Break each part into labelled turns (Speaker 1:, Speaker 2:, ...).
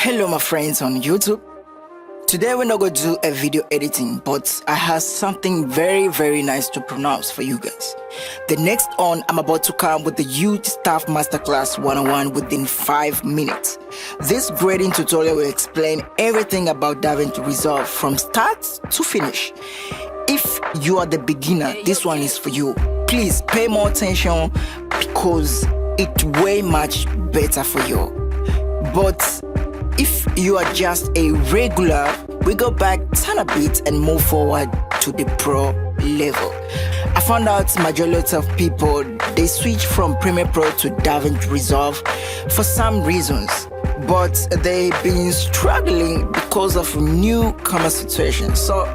Speaker 1: Hello my friends on YouTube. Today we're not going to do a video editing, but I have something very nice to pronounce for you guys. The next on, I'm about to come with the huge staff masterclass 101 within 5 minutes. This grading tutorial will explain everything about Davinci Resolve from start to finish. If you are the beginner, this one is for you. Please pay more attention because it's way much better for you. But if you are just a regular, we go back, turn a bit and move forward to the pro level. I found out majority of people, they switch from Premiere Pro to Davinci Resolve for some reasons, but they've been struggling because of newcomer situations. So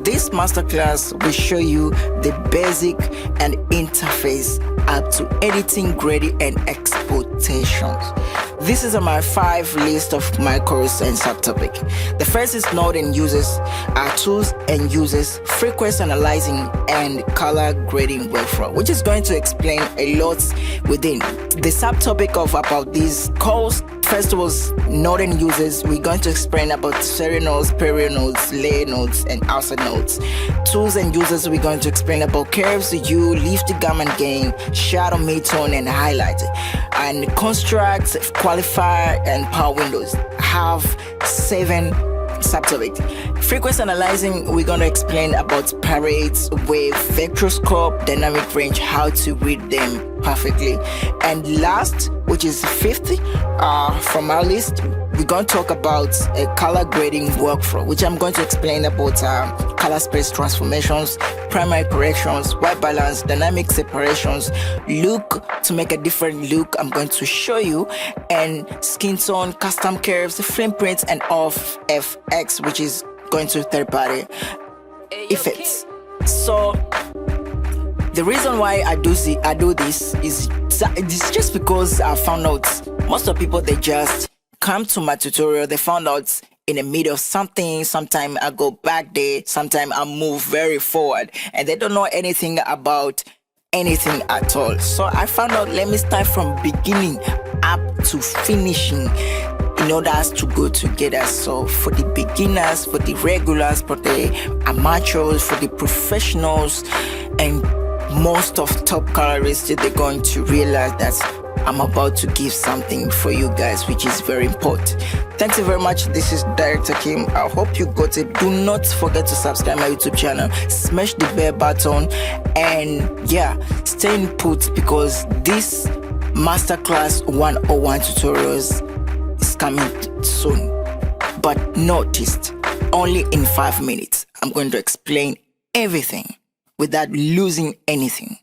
Speaker 1: this masterclass will show you the basic and interface up to editing, grading and exportations. This is my 5 list of my course and subtopic. The first is node and users, tools and users, frequency analyzing and color grading workflow, which is going to explain a lot within the subtopic of about this course. First was node and users. We're going to explain about serial nodes, period nodes, layer nodes, and outside nodes. Tools and users, we're going to explain about curves, hue, lift, gamma and gain, shadow, midtone, and highlight. And constructs, qualifier, and power windows have 7 subtopics. Frequency analyzing, we're going to explain about parades, wave, vectorscope, dynamic range, how to read them perfectly. And last, which is 50 from our list, we're going to talk about a color grading workflow, which I'm going to explain about color space transformations, primary corrections, white balance, dynamic separations, look to make a different look I'm going to show you, and skin tone, custom curves, frame prints, and off FX, which is going to third-party effects. So the reason why I do this is just because I found out most of the people, they just come to my tutorial, they found out in the middle of something, sometime I go back there, sometime I move very forward, and they don't know anything about anything at all. So I found out, let me start from beginning up to finishing in order us to go together. So for the beginners, for the regulars, for the amateurs, for the professionals, and most of top colorists, they're going to realize that I'm about to give something for you guys, which is very important. Thank you very much. This is Director Kim. I hope you got it. Do not forget to subscribe my YouTube channel, smash the bell button, and yeah, stay in put because this Masterclass 101 tutorials is coming soon. But notice, only in 5 minutes, I'm going to explain everything without losing anything.